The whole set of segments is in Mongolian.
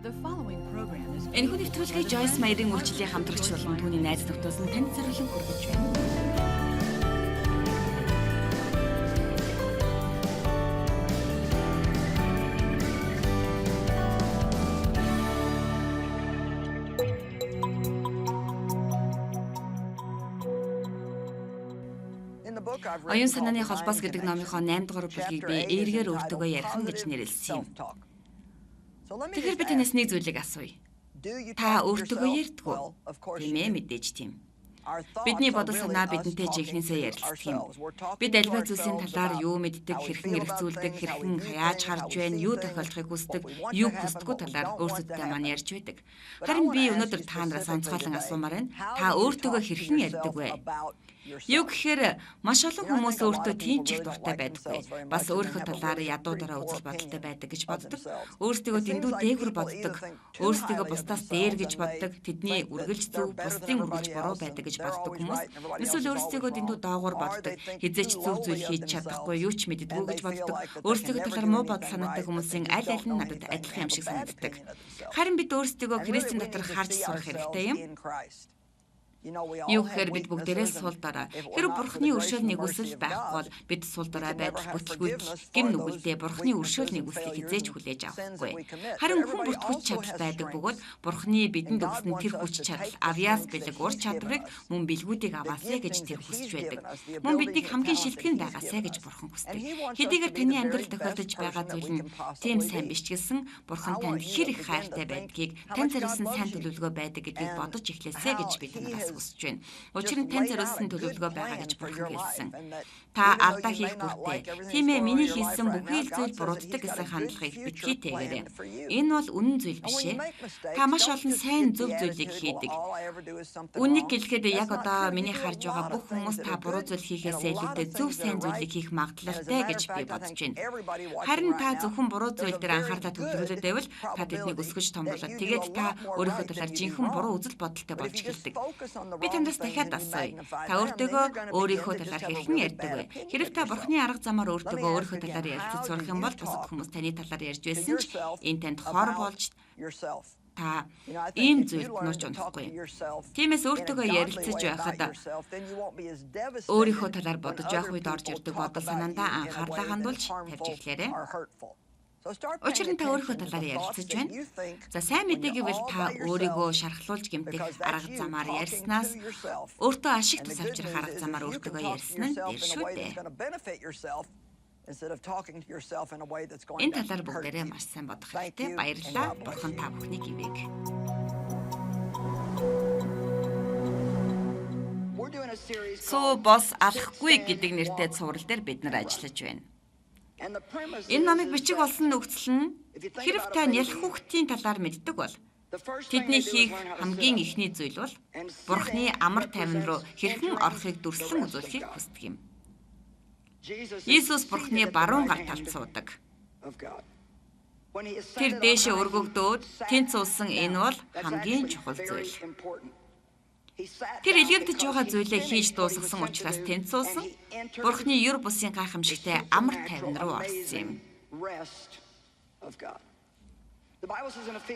Энэхүү нэвтрүүлгийг Joyce Meyer-ийн үйлчлэлийн хамтрагч болон түүний найз нөхдөс нь танд зориулан хүргэж байна. Оюун санааны холбоос гэдэг номынхоо 8 дугаар бүлгийг би эергээр өөртөөгөө ярих гэж нэрлэсэн юм. Тэгэхээр би танаас нэг зүйлийг асууя. Та өөртөөгөө ярьдаг уу? Тийм ээ, мэдээж тийм. Бидний бодол санаа бидэнтэй жинхнээсээ ярилцдаг юм. Бид альва зүйлсийн талаар юу мэддэг, хэрхэн эргцүүлдэг, хэрхэн яаж харж байна, юу тохиолдохыг хүсдэг, юу хүсдэггүй талаар өөрсөддөө маань ярьж байдаг. Харин би өнөөдөр та нараас онцгойлон асуумаар байна. Та өөртөөгөө хэрхэн ярьдаг вэ? Юу гэхээр маш олон хүмүүс өөртөө тийм ч их дуртай байдаггүй. Бас өөрийнхөө талаар ядуудараа үзэл бодолтой байдаг гэж боддог. Өөрсдийгөө дэндүү дээгүр боддог. Өөрсдийгөө бусдаас дээр гэж боддог. Тэдний үргэлж зөв, бусдын үргэлж буруу байдаг гэж боддог хүмүүс. Эсвэл өөрсдийгөө дэндүү доогуур боддог. Хизээч зөв зүйл хийж чадахгүй, юу ч мэддэггүй гэж боддог. Өөрсдийгөө талаар муу бодол санаатай хүмүүсийн аль аль нь надад адилхан юм шиг санагддаг. Харин бид өөрсдийгөө Христийн дотор харж сурах хэрэгтэй юм. Юу гэхээр бид бүгдээрээ сул дорой. Хэрэв Бурхны өршөөл нэгүсэл байхгүй бол бид сул дорой байдал бүтлгүүт гим нүгэлдээ Бурхны өршөөл нэгүслийг хизээж хүлээж авахгүй. Харин хүн бүрт хүч чадал байдаг бөгөөд Бурхны бидэнд өгсөн тэр хүч чадал авьяас бэлэг ур чадварыг мөн бэлгүүдийг аваасаа гэж тэр хүсэж байдаг. Мөн биднийг хамгийн шилтгэн байгаасаа гэж Бурхан хүсдэг. Хэдийгээр таны амьдрал тохиолдож байгаа зүйл нь тийм сайн биш ч гэсэн Бурхан танд хэр их хайртай байдгийг, тань зориулсан сайн төлөвлөгөө байдаг гэдгийг бодож эхлэсэй гэж би танаас хүсэж байна. Учир нь тань зориулсан төлөвлөгөө байгаа гэж Бурхан хэлсэн. Та алдаа хийх бүртээ. Тийм ээ, миний хийсэн бүхий л зүйл бурууддаг гэсэн хандлагыг битгий тээгээрэй. Энэ бол үнэн зүйл биш ээ. Та маш олон сайн зөв зүйлийг хийдэг. Үнийг хэлэхэд яг одоо миний харж байгаа бүх хүмүүс та буруу зүйл хийхээс илүүтэй зөв сайн зүйлийг хийх магадлалтай гэж би бодож байна. Харин та зөвхөн буруу зүйл дээр анхаарлаа төвлөрүүлээд байвал та тэднийг өсгөж томруулаад тэгээд та өөрийнхөө талаар жинхэнэ буруу үзэл бодолтой болж эхэлдэг. Би танаас дахиад асууя. Та өөртөөгөө өөрийнхөө талаар хэрхэн ярьдаг вэ? Хэрэв та Бурхны арга замаар өөртөөгөө өөрийнхөө талаар ярилцаж сурах юм бол бусад хүмүүс таны талаар ярьж байсан ч энэ танд хор болж та ийм зүйлд нурж унахгүй. Тиймээс өөртөөгөө ярилцаж байхад өөрийнхөө талаар бодож байх үед орж ирдэг бодол санаандаа анхаарлаа хандуулж тавьж эхлээрэй. Учир нь та өөрийнхөө талаар ярилцаж байна. За сайн мэдээ гэвэл та өөрийгөө шархлуулж гэмтэх арга замаар ярьснаас өөртөө ашиг тус авчрах арга замаар өөртөөгөө ярьсан нь дээр шүү дээ. Энэ талаар бүгдээрээ маш сайн бодох хэрэгтэй. Баярлалаа. Бурхан та бүхнийг ивэг. Суу бос алахгүй гэдэг нэртэй цуврал дээр бид нар ажиллаж байна. Энэ номыг бичих болсон нөхцөл нь хэрэв та нялх хүүхдийн талаар мэддэг бол тэдний хийх хамгийн ихний зүйл бол Бурхны амар тайван руу хэрхэн орохыг дүрслэн үзүүлэхийг хүсдэг юм. Иесус Бурхны баруун гар талд суудаг. Тэр дээшээ өргөгдөөд тэнд суусан энэ бол хамгийн чухал зүйл. Тэр илгээгдэж байгаа зүйлээ хийж дуусгасан учраас тэнд суусан. Бурхны юр бусын гайхамшигтай амар тайван руу орсон юм.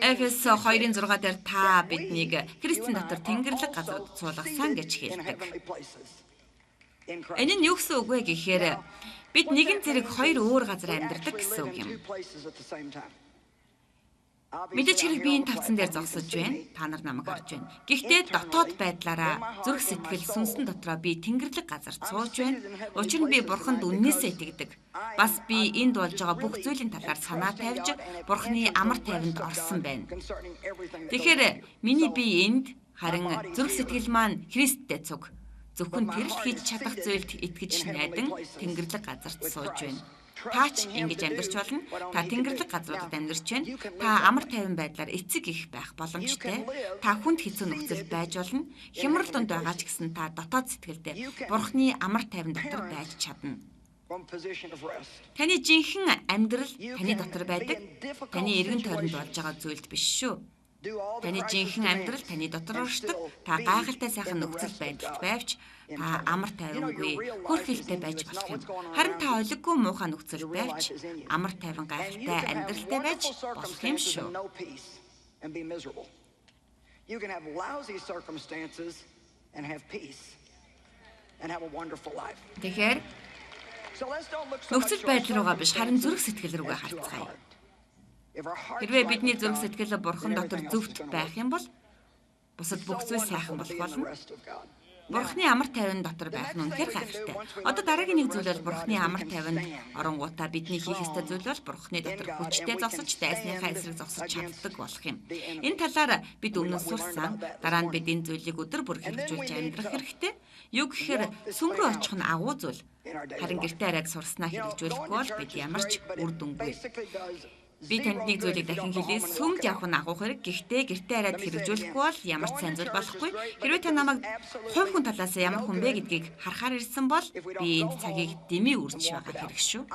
Эфес 2:6 дээр та биднийг Христийн дотор Тэнгэрлэг газар суулгасан гэж хэлдэг. Энэ нь юу гэсэн үг вэ гэхээр бид нэгэн зэрэг хоёр өөр газар амьдардаг гэсэн үг юм. Мэдээж хэрэг би энэ тавцан дээр зогсож байна. Та нар намайг харж байна. Гэхдээ дотоод байдлаараа зүрх сэтгэл сүнсэн дотроо би Тэнгэрлэг газарт сууж байна. Учир нь би Бурханд үннээсээ итгэдэг. Бас би энд болж байгаа бүх зүйлийн талаар санаа тавьж Бурхны амар тайванд орсон байна. Тэгэхээр миний бие энд харин зүрх сэтгэл маань Христтэй цуг. Зөвхөн тэр л хийж чадах зүйлд итгэж найдан Тэнгэрлэг газарт сууж байна. Таач ингэж амьдарч болно. Та Тэнгэрлэг газруудад амьдарч байна. Та амар тайван байдлаар эцэг их байх боломжтой. Та хүнд хэцүү нөхцөл байж болно. Хямрал донд байгаа ч гэсэн та дотоод сэтгэлдээ Бурхны амар тайван дотор байж чадна. Таны жинхэнэ амьдрал таны дотор байдаг. Таны эргэн тойронд болж байгаа зүйлд биш шүү. Таны жинхэнэ амьдрал таны дотор оршдог. Та гайхалтай сайхан нөхцөл байдалд байвч та амар тайвангүй хөрхилтэй байж болох юм. Харин та олиггүй муухай нөхцөл байвч амар тайван гайхалтай амьдралтай байж болох юм шүү. and be miserable. You can have lousy circumstances and have peace and have a wonderful life. Тэгэхээр нөхцөл байдал руугаа биш харин зүрх сэтгэл рүүгээ харцгаая. Хэрвээ бидний зүрх сэтгэл бурхан дотор зөвхт байх юм бол бусад бүх зүйл сайхан болох болно. Бурханы амар тайван дотор байх нь үнэхээр гайхалтай. Одоо дараагийн нэг зүйл бол Бурханы амар тайванд оронгуудаа бидний хийх ёстой зүйл бол Бурханы дотор хүчтэй зогсож, дайсныхаа эсрэг зогсож чаддаг болох юм. Энэ талаар бид өмнө сурсан. Дараа нь бид энэ зүйлийг өдөр бүр хэрэгжүүлж амьдрах хэрэгтэй. Юу гэхээр сүм рүү очих нь агуу зүйл. Харин гэртээ арайг сурснаа хэрэгжүүлэхгүй бол бид ямар ч үр дүнгүй. Би танд нэг зүйлийг дахин хэлье. Сүмд явах нь агуу хэрэг. Гэхдээ гэртээ арайд хэрэгжүүлэхгүй бол ямар ч сайн зүйл болохгүй. Хэрвээ та намайг хувь хүн талаас ямар хүн бэ гэдгийг харахаар ирсэн бол би энэ цагийг дэмий үрж байгаа хэрэг шүү.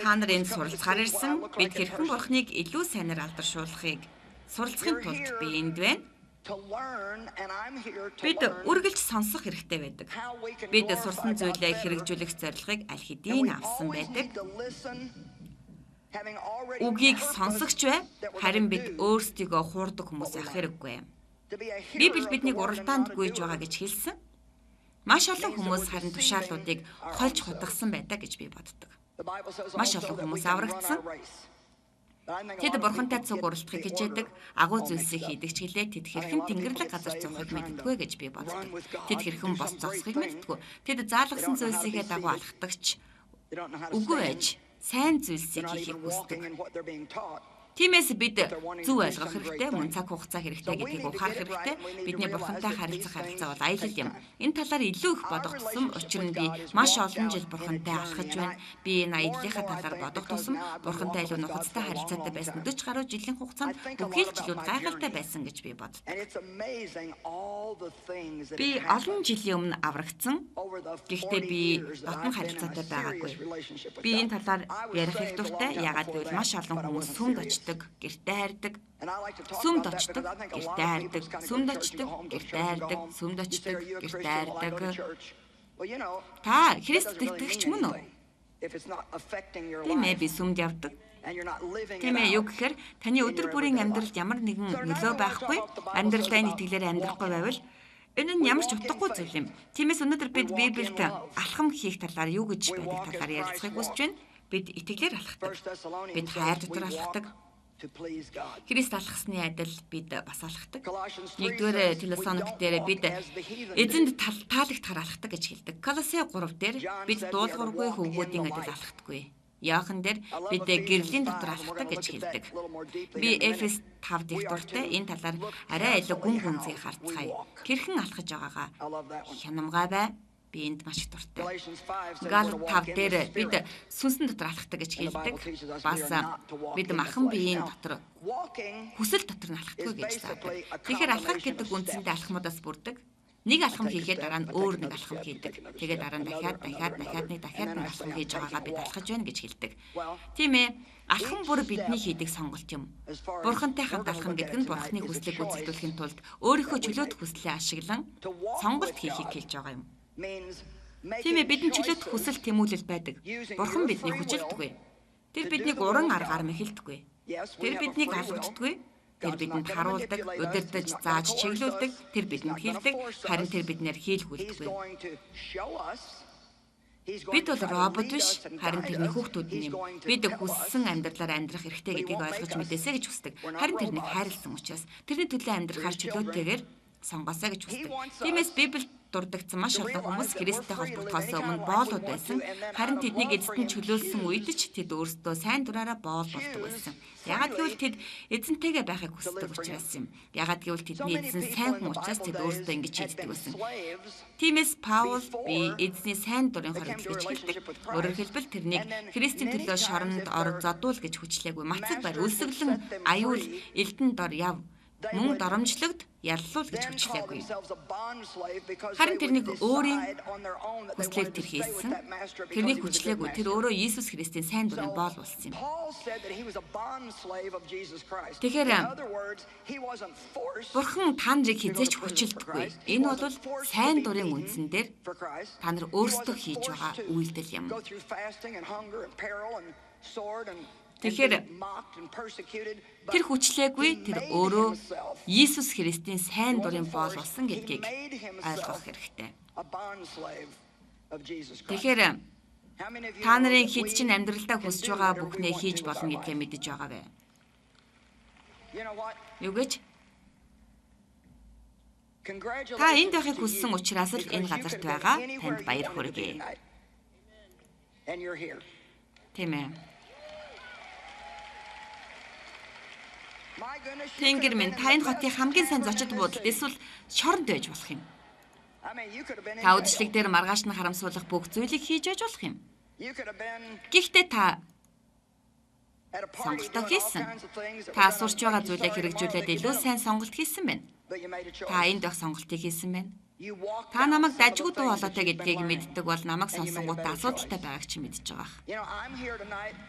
Та нар энд суралцахаар ирсэн. Бид хэрхэн Бурхныг илүү сайнаар алдаршуулахыг суралцахын тулд би энд байна. Бид үргэлж сонсох хэрэгтэй байдаг. Бид сурсан зүйлээ хэрэгжүүлэх зорилгыг аль хэдийн авсан байдаг. Үгийг сонсогч бай, харин бид өөрсдийгөө хуурдаг хүмүүс ах хэрэггүй. Библи биднийг уралдаанд гүйж байгаа гэж хэлсэн. Маш олон хүмүүс харин тушаалуудыг хольж хутгасан байдаг гэж би боддог. Маш олон хүмүүс аврагдсан. Тэд бурхантай цуг уралдахыг хичээдэг, агуу зүйлсийг хийдэг ч гэлээ тэд хэрхэн тэнгэрлэг газар зогсохыг мэддэггүй гэж би боддог. Тэд хэрхэн бос зогсохыг мэддэггүй. Тэд заалгасан зүйлсийгээ дагуу алхдагч үгүй байж сайн зүйлсийг хийхийг хүсдэг. Тиймээс бид зөв ойлгох хэрэгтэй, мөн цаг хугацаа хэрэгтэй гэдгийг ухаарах хэрэгтэй. Бидний бурхантай харилцаа бол аялал юм. Энэ талаар илүү их бодох тусам учир нь би маш олон жил бурхантай алхаж байна. Би энэ аяллахаа талаар бодох тусам бурхантай илүү нухацтай харилцаатай байсан 40 гаруй жилийн хугацаанд бүхэлдэлүүд гайхалтай байсан гэж би боддог. Би олон жилийн өмнө аврагдсан. Гэхдээ би дотн харилцаатай байгаагүй. Би энэ талаар ярих их дуртай. Яагаад гэвэл маш олон хүмүүс сүмд очдог, гэртээ хайрдаг. Сүмд очдог, гэртээ хайрдаг. Сүмд очдог, гэртээ хайрдаг. Сүмд очдог, гэртээ хайрдаг. Та Христ итгэгч мөн үү? Тийм ээ, би сүмд явдаг. Тийм ээ, юу гэхээр таны өдөр бүрийн амьдралд ямар нэгэн нөлөө байхгүй, амьдралдаа энэ итгэлээр амьдрахгүй байвал энэ нь ямар ч утгагүй зүйл юм. Тиймээс өнөөдөр бид Библиэд алхам хийх талаар юу гэж байдаг талаар ярилцахыг хүсэж байна. Бид итгэлээр алхдаг. Бид хайр дотор алхдаг. Христ алхсны адил бид бас алхдаг. 1-р Телосоник дээр бид эзэнд таалагтахаар алхдаг гэж хэлдэг. Колосе 3 дээр бид дуулуургүй хөвгүүдийн адил алхдаггүй. Яахан дээр бид гэрлийн дотор алхдаг гэж хэлдэг. Би Эфес 5 дэх дуртай энэ талаар арай илүү гүн гүнзгий харцгаая. Хэрхэн алхаж байгаагаа хянамгай бай. Би энд маш их дуртай. Галат 5 дээр бид сүнсэн дотор алхдаг гэж хэлдэг. Бас бид махан биеийн дотор хүсэл дотор нь алхдаг гэж заадаг. Тэгэхээр алхах гэдэг үндсэндээ алхмуудаас бүрдэг. Нэг алхам хийхэд дараа нь өөр нэг алхам хийдэг. Тэгээд дараа нь дахиад нэг алхам хийж байгаагаа бид алхаж байна гэж хэлдэг. Тийм ээ. Алхам бүр бидний хийдэг сонголт юм. Бурхантай хамт алхам гэдэг нь Бурханы хүслийг үзэгдүүлэхийн тулд өөрийнхөө чөлөөт хүслээ ашиглан сонголт хийхийг хэлж байгаа юм. Тийм ээ, бидний чөлөөт хүсэл тэмүүлэл байдаг. Бурхан биднийг хүчилдэггүй. Тэр биднийг уран аргаар мэхэлдэггүй. Тэр биднийг алгаддаггүй. Тэр бидэнд харуулдаг, удирдах, зааж чиглүүлдэг. Тэр бидэнд хэлдэг, харин тэр биднээр хийлгүүлдэггүй. Бид бол робот биш, харин тэрний хүүхдүүд юм. Бид хүссэн амьдралаар амьдрах хэрэгтэй гэдгийг ойлгож мэдээсэй гэж хүсдэг. Харин тэрнийг хайрлсан учраас тэрний төлөө амьдрахаар чөлөөтэйгээр сонгоосэй гэж хүсдэг. Тиймээс Библи дурддагсан маш олон хүмүүс Христтэй холбогдохоос өмнө боолууд байсан. Харин тэднийг эзэн чөлөөлсөн үед ч тэд өөрсдөө сайн дураараа боол болдог байсан. Ягаад гэвэл тэд эзэнтэйгээ байхыг хүсдэг учраас юм. Ягаад гэвэл тэдний эзэн сайн хүн учраас тэд өөрсдөө ингэж хийдэг байсан. Тиймээс Паул би эзний сайн дурын хоригдл гэж хэлдэг. Өөрөөр хэлбэл тэрнийг Христийн төлөө шоронд орог задуул гэж хүчлээгүй. Мацаг барь, өлсгөлэн, аюул, элдэн дор яв. Мөн доромжлогд яллуул гэж хүчлээгүй. Харин тэрнийг өөрийн хүслээр тэр хийсэн. Тэрнийг хүчлээгүй. Тэр өөрөө Иесус Христийн сайн дурын боол болсон юм. Тэгэхээр Бурхан та нарыг хизээч хүчилдэггүй. Энэ бол сайн дурын үндсэн дээр та нар өөрсдөө хийж байгаа үйлдэл юм. Тэгэхээр тэр хүчлээгүй тэр өөрөө Иесус Христийн сайн дурын боол болсон гэдгийг ойлгох хэрэгтэй. Тэгэхээр та нарын хэд ч амьдралдаа хүсэж байгаа бүхнээ хийж болно гэдгээ мэдэж байгаа вэ? Юу гэж? Та энд байхыг хүссэн учраас л энэ газарт байгаа. Танд баяр хүргэе. Тийм ээ. Тэнгэр минь та энэ хотын хамгийн сайн зочид буудалд эсвэл шоронд байж болох юм. Та үдшилэг дээр маргааш нь харамсуулах бүх зүйлийг хийж байж болох юм. Гэхдээ та сонголтоо хийсэн. Та сурч байгаа зүйлээ хэрэгжүүлээд илүү сайн сонголт хийсэн байна. Та энд байх сонголтыг хийсэн байна. Та намайг дажгүй дуу хоолойтой гэдгийг мэддэг бол намайг сонсонгуудаа асуудалтай байгааг чи мэдж байгаа.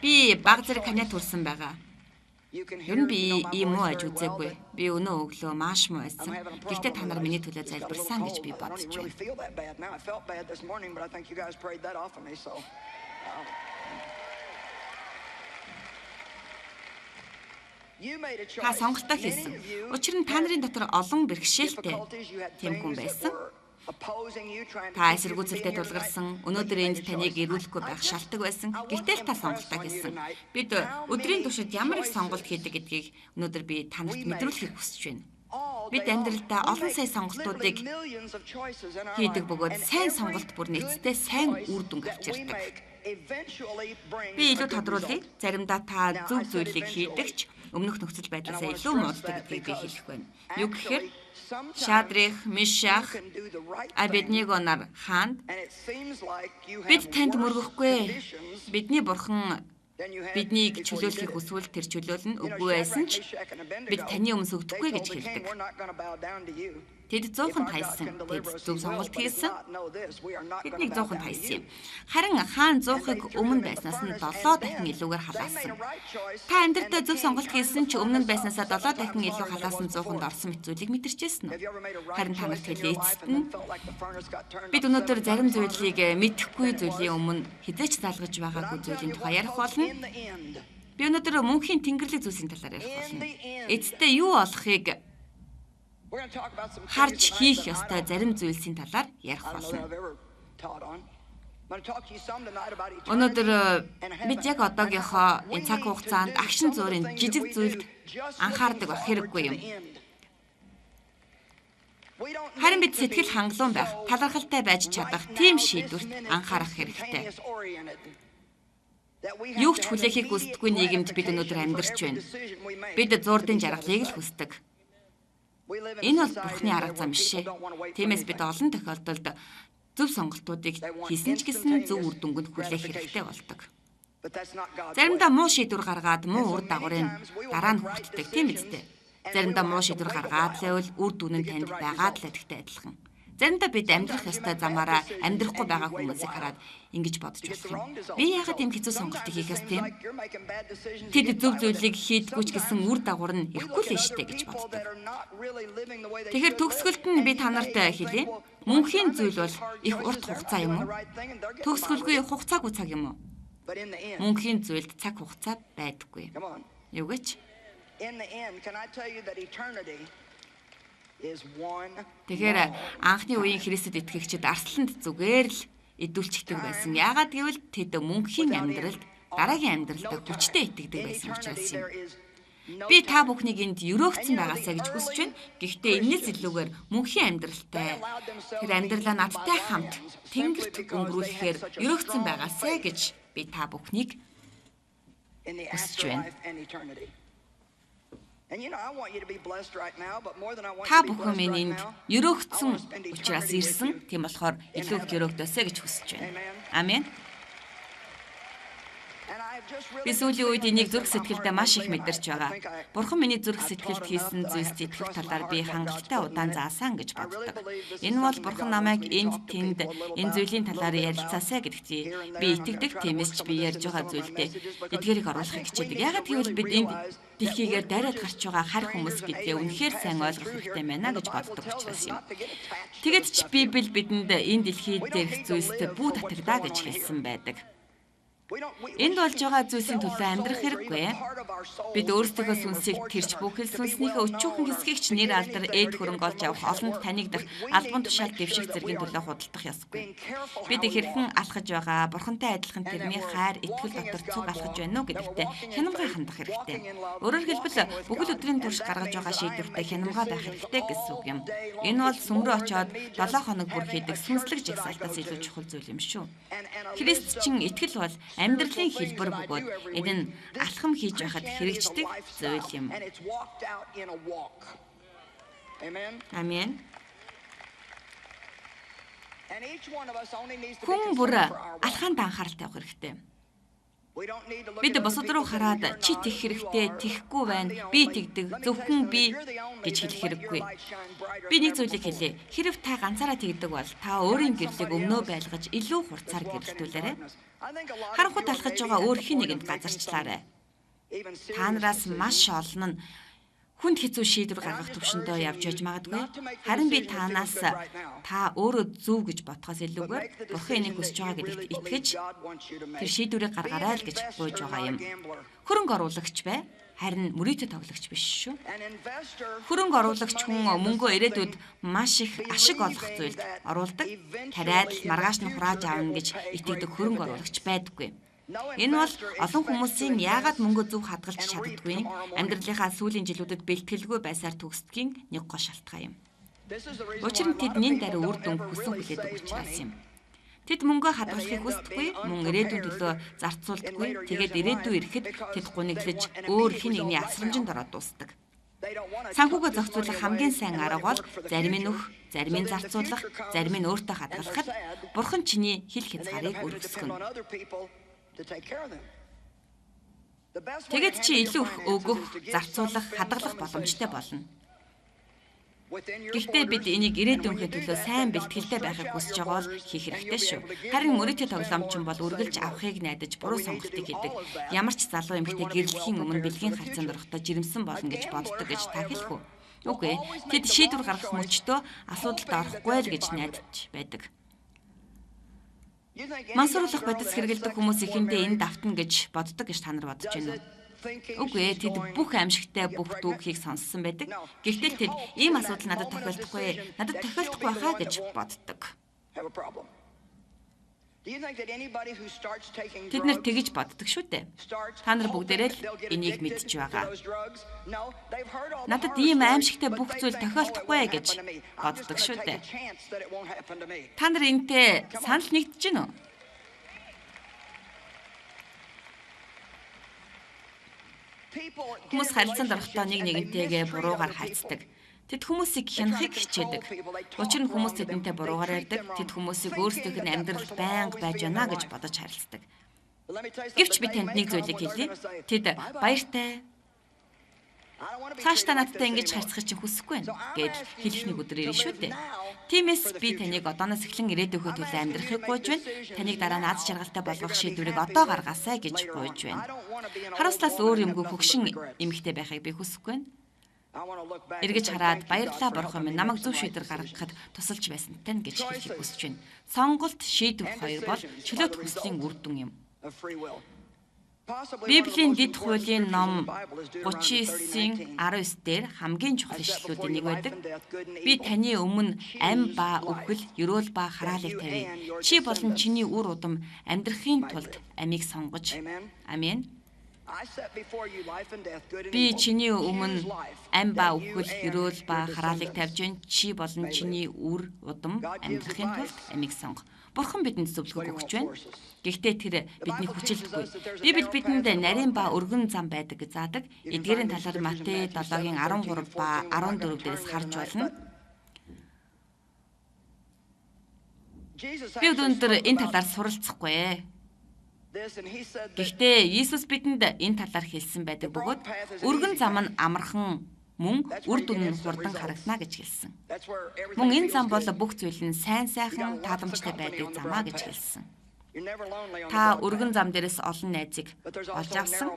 Би баг зэрэг ханиа төрсэн байгаа. Ер нь би ийм муу аж үзээгүй. Би өнөө өглөө маш муу байсан. Гэхдээ та нар миний төлөө залбирсан гэж би бодож байна. Та сонголтоо хийсэн. Учир нь та нарын дотор олон бэрхшээлтэй тийм хүн байсан. Та эсэргүүцэлтэд тулгарсан. Өнөөдөр энд таныг ирүүлэхгүй байх шалтгаан байсан. Гэтэл та сонголтоо хийсэн. Бид өдрийн туршид ямар их сонголт хийдэг гэдгийг өнөөдөр би танарт мэдрүүлэхийг хүсэж байна. Бид амьдралдаа олон сая сонголтуудыг хийдэг бөгөөд сайн сонголт бүр нэцтэй сайн үр дүнг авчирдаг. Би илүү тодруулъя. Заримдаа та зөв зүйлийг хийдэгч өмнөх нөхцөл байдлаасаа илүү мууддаг гэдгийг би хэлэх байна. Юу гэхээр Шадрих, Мишах, Абедnego нар хаанд бид танд мөргөхгүй. Бидний бурхан биднийг чөлөөлөхийг хүсвэл тэр чөлөөлнө. Үгүй байсан ч бид таны өмнө сүгдэхгүй гэж хэлдэг. Тэд 100хан тайсан. Тэд зөв сонголт хийсэн. Тэднийг 100хан тайсан юм. Харин хаан 100-ыг өмнө байснаас нь 7 дахин илүүгээр халаасан. Та амьдралдаа зөв сонголт хийсэн ч өмнө нь байснаасаа 7 дахин илүү халаасан 100-нд орсон мэт зүйлийг мэдэрчээсэн үү? Харин та нарт хэлээ эцэст нь бид өнөөдөр зарим зүйлийг мэдэхгүй зүйлийн өмнө хизээч залгаж байгаагүй зүйлийн тухай ярих болно. Би өнөөдөр мөнхийн тэнгэрлэг зүйлсийн талаар ярих болно. Эцэстээ юу болохыг харж хийх ёстой зарим зүйлсийн талаар ярих болно. Өнөөдөр бид яг одоогийнхоо энэ цаг хугацаанд агшин зуурын жижиг зүйлд анхаардаг байх хэрэггүй юм. Харин бид сэтгэл хангалуун байх, талархалтай байж чадах тийм шийдвэрт анхаарах хэрэгтэй. Юу ч хүлээхийг хүсдэггүй нийгэмд бид өнөөдөр амьдарч байна. Бид зуурдын жаргалыг л хүсдэг. Энэ бол Бурхны арга зам биш ээ. Тиймээс бид олон тохиолдолд зөв сонголтуудыг хийсэн ч гэсэн зөв үр дүнганд хүлээх хэрэгтэй болдог. Заримдаа муу шийдвэр гаргаад муу үр дагаврын дараа нь хүртдэг тийм үстэй. Заримдаа муу шийдвэр гаргаад л үр дүн нь танд байгаад л гэдэгтэй адилхан. Заримдаа бид амьдрах ёстой замаараа амьдрахгүй байгаа хүмүүсийг хараад ингэж бодож болох юм. Би яагаад ийм хэцүү сонголтыг хийх ёстой юм? Тэд зөв зүйлийг хийдгүү ч гэсэн үр дагавар нь ирэхгүй л штэ гэж боддог. Тэгэхээр төгсгөлд нь би танарт хэлье. Мөнхийн зүйл бол их урт хугацаа юм уу? Төгсгөлгүй хугацаагүй цаг юм уу? Мөнхийн зүйлд цаг хугацаа байдаггүй. Юу гэж? Тэгэхээр анхны үеийн Христэд итгэгчид арсланд зүгээр л идүүлчихдэг байсан. Яагаад гэвэл тэд мөнхийн амьдралд дараагийн амьдралдаа хүчтэй итгэдэг байсан учраас юм. Би та бүхнийг энд өрөөгцөн байгаасаа гэж хүсэж байна. Гэхдээ энэс илүүгээр мөнхийн амьдралтай тэр амьдралаа надтай хамт тэнгэрт өнгөрүүлэхээр өрөөгцөн байгаасаа гэж би та бүхнийг хүсэж байна. Та бүхэн минь энд өрөөгцөн учраас ирсэн. Тийм болохоор илүү их өрөөгдөөсэй гэж хүсэж байна. Амен. Би сүүлийн үед энийг зүрх сэтгэлдээ маш их мэдэрч байгаа. Бурхан миний зүрх сэтгэлд хийсэн зүйлс итгэх талаар би хангалттай удаан заасан гэж боддог. Энэ бол Бурхан намайг энд тэнд энэ зүйлийн талаар ярилцаасаа гэдэгт би итгэдэг. Тиймээс ч би ярьж байгаа зүйлдээ эдгээрийг оруулахыг хичээдэг. Яагаад гэвэл бид энд дэлхийгээр дайраад гарч байгаа харь хүмүүс гэдгээ үнэхээр сайн ойлгох хэрэгтэй байна гэж боддог учраас юм. Тэгэд ч Библи бидэнд энэ дэлхий дээрх зүйлстэй бүү татагдаа гэж хэлсэн байдаг. Энд болж байгаа зүйлсийн төлөө амьдрах хэрэггүй. Бид өөрсдөө сүнсийг тэрч бүхэл сүнснийхээ өчүүхэн хэсгийг ч нэр алдар эд хөрөнгө олж авах, олонд танигдах, албан тушаал дэвших зэргийн төлөө худалдах ёсгүй. Бид хэрхэн алхаж байгаа, бурхантай адилхан тэрний хайр, итгэл дотор цуг алхаж байна уу гэдэгтээ хянамгай хандах хэрэгтэй. Өөрөөр хэлбэл бүхэл өдрийн турш гаргаж байгаа шийдвэртэй хянамгай байх хэрэгтэй гэсэн үг юм. Энэ бол сүмрөө очоод 7 хоног бүр хийдэг сүнслэг жагсаалтаас илүү чухал зүйл юм шүү. Христчин итгэл бол амьдралын хэлбэр бөгөөд энэ нь алхам хийж байхад хэрэгждэг зүйл юм. Амен. Хүн бүр алхаанд анхааралтай байх хэрэгтэй. Бид босод руу хараад чи тех хэрэгтэй, техгүй байна, би тэгдэг, зөвхөн би гэж хэлэх хэрэггүй. Би нэг зүйлийг хэлье. Хэрв та ганцаараа тэгдэг бол та өөрийн гэрлийг өмнөө байлгаж илүү хурцаар гэрэлтүүлээрэй. Харанхуй талхаж байгаа өөр хин нэгэнд газарчлаарай. Та нараас маш олон нь хүнд хэцүү шийдвэр гаргах төвшөндөө явж байж магадгүй. Харин би танаас та өөрөө зөв гэж бодхоос илүүгээр Бурхан энийг хүсэж байгаа гэдэгт итгэж тэр шийдвэрийг гаргаарай л гэж гуйж байгаа юм. Хөрөнгө оруулагч бай, харин мөрөөдө тоглогч биш шүү. Хөрөнгө оруулагч хүн мөнгөө ирээдүйд маш их ашиг олох зүйлд оруулдаг. Тариад маргааш нь хурааж аавна гэж итгэдэг хөрөнгө оруулагч байдаггүй. Энэ бол олон хүмүүсийн яагаад мөнгө зөв хадгалж чаддаггүй, амьдралынхаа сүүлийн жилүүдэд бэлтгэлгүй байсаар төгсдгийн нэг гол шалтгаан юм. Учир нь тэдний даруй үр дүн хүсэн хүлээдэг учраас юм. Тэд мөнгөө хадгалахыг хүсдэггүй, мөн ирээдүйн төлөө зарцуулдаггүй. Тэгээд ирээдүй ирэхэд тэд гуниглаж өөр хэн нэгний асрамжинд ороод дуусдаг. Санхүүгээ зохицуулах хамгийн сайн арга бол зарим нь өөх, зарим нь зарцуулах, зарим нь өөртөө хадгалахад Бурхан чиний хил хязгаарыг өргөсгөнө. Тэгээд чи илүү их өгөх, зарцуулах, хадгалах боломжтой болно. Гэхдээ бид энийг ирээдүйнхээ төлөө сайн бэлтгэлтэй байхыг хүсэж байгаа бол хийх хэрэгтэй шүү. Харин мөрөөдлийн тоглоомчин бол үргэлж авахыг найдаж буруу сонголтыг хийдэг. Ямар ч залуу эмэгтэй гэрэлхийн өмнө бэлгийн харьцаанд орохдоо жирэмсэн болно гэж боддог гэж та хэлэх үү? Үгүй ээ. Тэд шийдвэр гаргах мөчтөө асуудалд орохгүй л гэж найдаж байдаг. Мансууруулах бодис хэрэгэлдэг хүмүүс ихэндээ энэ давтна гэж боддог гэж та нар бодож байна уу? Үгүй ээ, тэд бүх аимшигтай бүх дүүхийг сонссон байдаг. Гэхдээ тэд ийм асуудал надад тохиолдохгүй байхаа гэж боддог. Тэд нар тэгж боддог шүү дээ. Та нар бүгдээрээ л энийг мэдж байгаа. Надад ийм аимшигтай бүх зүйл тохиолдохгүй гэж боддог шүү дээ. Та нар энэтэй санал нэгдэж байна уу? Хүмүүс харилцаанд орохдоо нэг нэгнтэйгээ буруугаар хайцдаг. Тэд хүмүүсийг хянахыг хичээдэг. Учир нь хүмүүс тэдэнтэй буруугаар ярьдаг. Тэд хүмүүсийг өөрсдийнх нь амьдралд байнга байж байна гэж бодож харилцдаг. Гэвч би танд нэг зүйлийг хэлье. Тэд баяртай. Цааш та надтай ингэж харьцахыг чинь хүсэхгүй байна гэд хэлэх нэг өдөр ирнэ шүү дээ. Тиймээс би таныг одооноос эхлэн ирээдүйнхөө төлөө амьдрахыг гуйж байна. Таныг дараа нь аз жаргалтай болгох шийдвэрийг одоо гаргаасай гэж гуйж байна. Харамслаас өөр юмгүй хөгшин эмэгтэй байхыг би хүсэхгүй байна. Эргэж хараад баярлалаа Бурхан минь намайг зөв шийдвэр гаргахад тусалж байсантай гэж хэлхийг хүсэж байна. Сонголт шийдвэр хоёр бол чөлөөт хүслийн үр дүн юм. Библийн дэд хуулийн ном 39-ийн 19 дээр хамгийн чухал ишлэлүүдийн нэг байдаг. Би таны өмнө ам ба үхэл, ерөөл ба хараалыг тавья. Чи болон чиний үр удам амьдрахын тулд амийг сонгож. Амен. Би чиний өмнө ам ба үхэл, ерөөл ба хараалыг тавьж байна. Чи болон чиний үр удам амьдрахын тулд амийг сонго. Бурхан бидэнд зөвлөгөө өгч байна. Гэхдээ тэр бидний хүчилдэггүй. Библи бидэнд нарийн ба өргөн зам байдаг гэж заадаг. Эдгээрийн талаар Матай 7-гийн 13 ба 14 дээрээс харж байна. Би өнөөдөр энэ талаар суралцахгүй. Гэхдээ Иесус бидэнд энэ талаар хэлсэн байдаг бөгөөд өргөн зам нь амархан мөн үр дүн нь хурдан харагдана гэж хэлсэн. Мөн энэ зам бол бүх зүйл нь сайн сайхан тааламжтай байдаг замаа гэж хэлсэн. Та өргөн зам дээрээс олон найзыг олж авсан.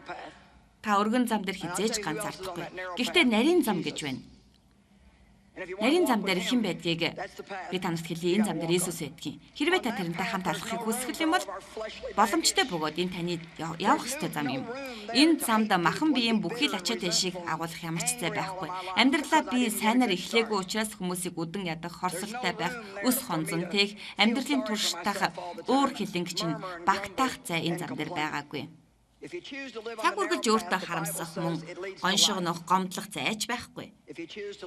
Та өргөн зам дээр хизээж ганцаардахгүй. Гэхдээ нарийн зам гэж байна. Нарийн зам дээр хэн байдгийг би танарт хэлье. Энэ зам дээр Иесус байдгийг. Хэрвээ та тэрнтэй хамт алхахыг хүсэх юм бол боломжтой бөгөөд энэ таны явах ёстой зам юм. Энэ замд махан биеийн бүхий л ачаа тэшийг агуулах ямар ч зай байхгүй. Амьдралаа би сайнаар эхлээгүй учраас хүмүүсийг үдэн ядах, хорсолтой байх, өс хонзон тех, амьдралын туршдах өөр хилэнг чинь багтаах зай энэ зам дээр байгаагүй. Цаг үргэлж өөртөө харамсах мөн гоншигнох, гомдлох зайч байхгүй.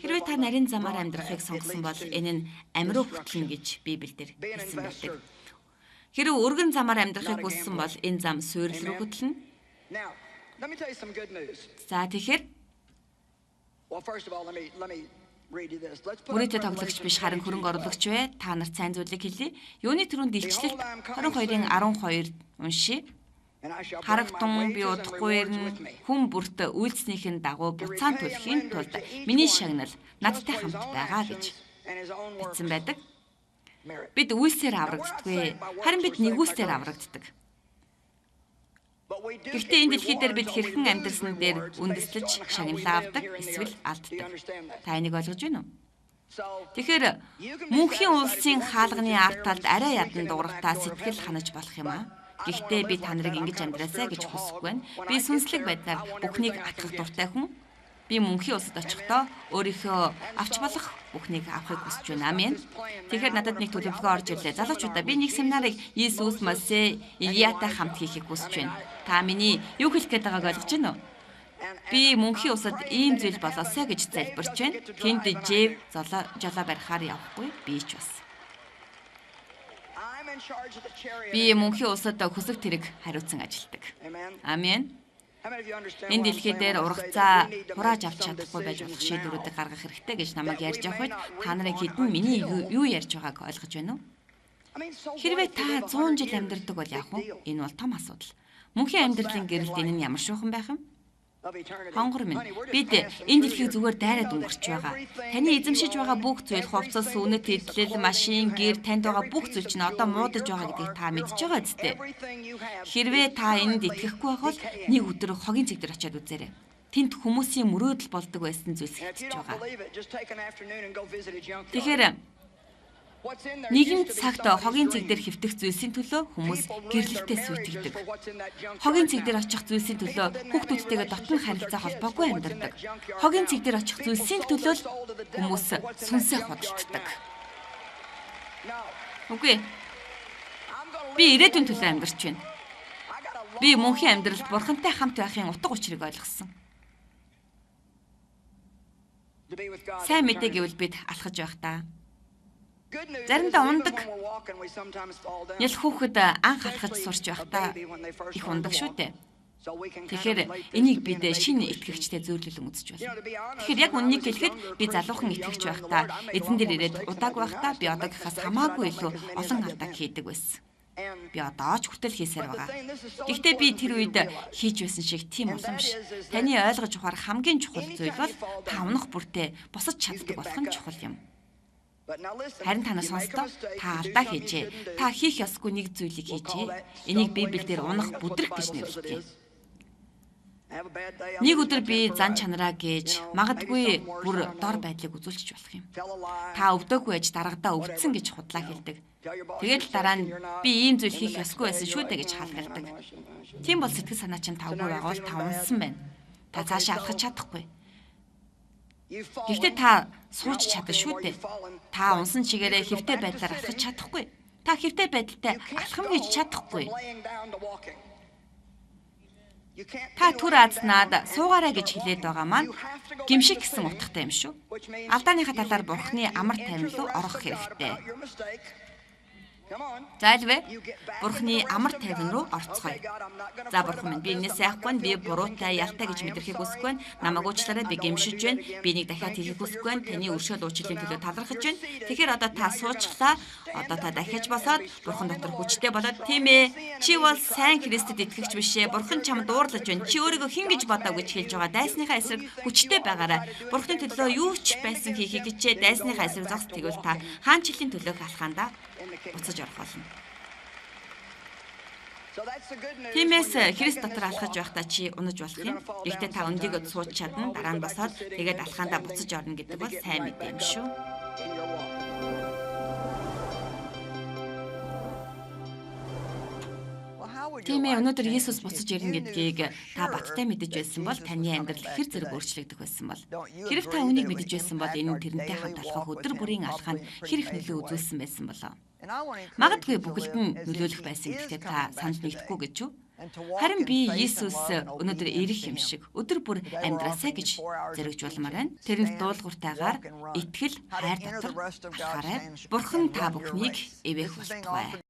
Хэрвээ та нарийн замаар амьдрахыг сонгосон бол энэ нь амиа хөтлөн гэж Библиэлд хэлсэн байдаг. Хэрвээ өргөн замаар амьдрахыг хүссэн бол энэ зам суурил руу хөтлөнө. За тэгэхээр Бүрийдээ тоглогч биш харин хөрөнгө оруулагч вэ? Та нарт сайн зүйлийг хэлье. Юуны төрөнд илчлэлт 22-ын 12 уншия. Харагтун би удахгүй ирнэ хүн бүрт үйлснийхэн дагуу буцаан төлөхийн тулд миний шагнал надтай хамт байгаа гэж бичсэн байдаг. Бид үйлсээр аврагддаггүй, харин бид нэгүслээр аврагддаг. Гэхдээ энэ дэлхий дээр бид хэрхэн амьдрсан дээр үндэслэж шагналаа авдаг, эсвэл алддаг. Та энийг ойлгож байна уу? Тэгэхээр мөнхийн улсын хаалганы арт талд арай ядан дуурахтаа сэтгэл ханаж болох юм аа. Гэхдээ би та нарыг ингэж амьдраасаа гэж хүсэхгүй байна. Би сүнслэг байдлаар бүхнийг атгах дуртай хүн. Би мөнхийн улсад очихдоо өөрийнхөө авч болох бүхнийг авахыг хүсэж байна. Амен. Тэгэхээр надад нэг төлөвлөгөө орж ирлээ. Залуучуудаа би нэг семинарыг Иесус, Мосе, Илиятай хамт хийхийг хүсэж байна. Та миний юу хэлэх гээд байгааг ойлгож байна уу? Би мөнхийн улсад ийм зүйл болоосаа гэж залбирч байна. Тэнд жив жолоо барихаар явахгүй би ч бас. Би мөнхийн улсад хүсэг тэрэг хариуцсан ажилтдаг. Амен. Энэ дэлхий дээр ургацаа хурааж авч чадахгүй байж болох шийдвэрүүдийг гаргах хэрэгтэй гэж намайг ярьж явах үед та нарын хэдэн миний юу ярьж байгааг ойлгож байна уу? Хэрвээ та 100 жил амьдардаг бол яах вэ? Энэ бол том асуудал. Мөнхийн амьдралын гэрэлд энэ нь ямар шуухан байх юм? Хонгор минь бид энэ дэлхийг зүгээр дайраад өнгөрч байгаа. Таны эзэмшиж байгаа бүх зүйл хувцас, үнэт, эдлэл, машин, гэр танд байгаа бүх зүйл чинь одоо муудаж байгаа гэдгийг та мэдж байгаа зү. Хэрвээ та энд итгэхгүй байхвал нэг өдөр хогийн цэг дээр очиад үзээрэй. Тэнд хүмүүсийн мөрөөдөл болдог байсан зүйлс хэлж байгаа. Тэгэхээр нэгэн цагт хогийн цэг дээр хэвтэх зүйлсийн төлөө хүмүүс гэрлэлтээ сүйтгэдэг. Хогийн цэг дээр очих зүйлсийн төлөө хүүхдүүдтэйгээ дотн харилцаа холбоогүй амьдардаг. Хогийн цэг дээр очих зүйлсийн төлөө хүмүүс сүнсээ худалддаг. Үгүй. Би ирээдүйн төлөө амьдарч байна. Би мөнхийн амьдралд Бурхантай хамт байхын утга учирыг ойлгосон. Сайн мэдээ гэвэл бид алхаж байх та. Заримдаа ундаг. Ял хүүхэд анх алхаж сурч байхдаа их ундаг шүү дээ. Тэгэхээр энийг бид шинэ итгэгчтэй зөөрлөлөн үзэж байна. Тэгэхээр яг үннийг хэлэхэд би залуухан итгэгч байхдаа эзэн дээр ирээд удааг байхдаа би одоо гэхээс хамаагүй илүү олон алдааг хийдэг байсан. Би одоо ч хүртэл хийсээр байгаа. Гэхдээ би тэр үед хийж байсан шиг тийм улам биш. Таны ойлгож ухаар хамгийн чухал зүйл бол та унах бүртээ босож чаддаг болох нь чухал юм. Харин танаас сонстоо та алдаа хийжээ. Та хийх ёсгүй нэг зүйлийг хийжээ. Энийг Библиэлд унах бүдрэх гэж нэрлэдэг. Нэг өдөр би зан чанараа гэж магадгүй бүр дор байдлыг үзүүлчих болох юм. Та өвдөөгүй байж дарагдаа өвдсөн гэж худлаа хэлдэг. Тэгээд дараа нь би ийм зүйл хийх ёсгүй байсан шүү дээ гэж хаалгалдаг. Тийм бол сэтгэл санаа чинь тавгүй байгаа бол та унсан байна. Та цаашаа алхаж чадахгүй. Гэхдээ та сууж чадна шүү дээ. Та унсан чигээрээ хэвтэй байдлаар алхаж чадахгүй. Та хэвтэй байдалтай алхам хийж чадахгүй. Та түр азнаад суугаарай гэж хэлээд байгаа маань гимшиг гэсэн утгатай юм шүү. Алдааныхаа талаар Бурхны амар тайван руу орох хэрэгтэй. Зайлвэ Бурхны амар тайван руу орцгоё. За Бурхан минь би энэс яахгүй нь би буруутай ялтай гэж мэдрэхийг хүсэхгүй байна. Намайг уучлаарай би гэмшиж байна. Би нэг дахиад хийхийг хүсэхгүй байна. Таны өршөөл уучлалын төлөө талархаж байна. Тэгэхээр одоо та суучлаа. Одоо та дахиж босоод Бурхан дотор хүчтэй болоод тийм ээ. Чи бол сайн Христэд итгэгч биш ээ. Бурхан чамд уурлаж байна. Чи өөрийгөө хэн гэж бодов гэж хэлж байгаа. Дайсныхаа эсрэг хүчтэй байгаарай. Бурханы төлөө юу ч байсан хийхийг хичээ. Дайсныхаа эсрэг зогс тэгвэл та хаанчлалын төлөөх алхаандаа буцаж орох болно. Тиймээс Христ дотор алхаж байхдаа чи унаж болох юм. Гэхдээ та өндийгөө сууж чадна, дараа нь босоод тэгээд алхаандаа буцаж орно гэдэг бол сайн мэдээ юм шүү. Тийм ээ, өнөөдөр Иесус буцаж ирнэ гэдгийг та баттай мэдэж байсан бол таны амьдрал хэр зэрэг өөрчлөгдөх байсан бол хэрэг та үнийг мэдэж байсан бол энэ нь тэрнтэй хамт алхах өдөр бүрийн алхаанд хэр их нөлөө үзүүлсэн байсан болоо. Магадгүй бүгд нь нөлөөлөх байсан гэхдээ та санал нэгдэхгүй гэж юу? Харин би Иесус өнөөдөр ирэх юм шиг өдөр бүр амьдраасаа гэж зэрэгжүүлмээр байна. Тэрэнд дуулууртайгаар итгэл, хайр дотор алхаарай. Бурхан та бүхнийг эвээх болтугай.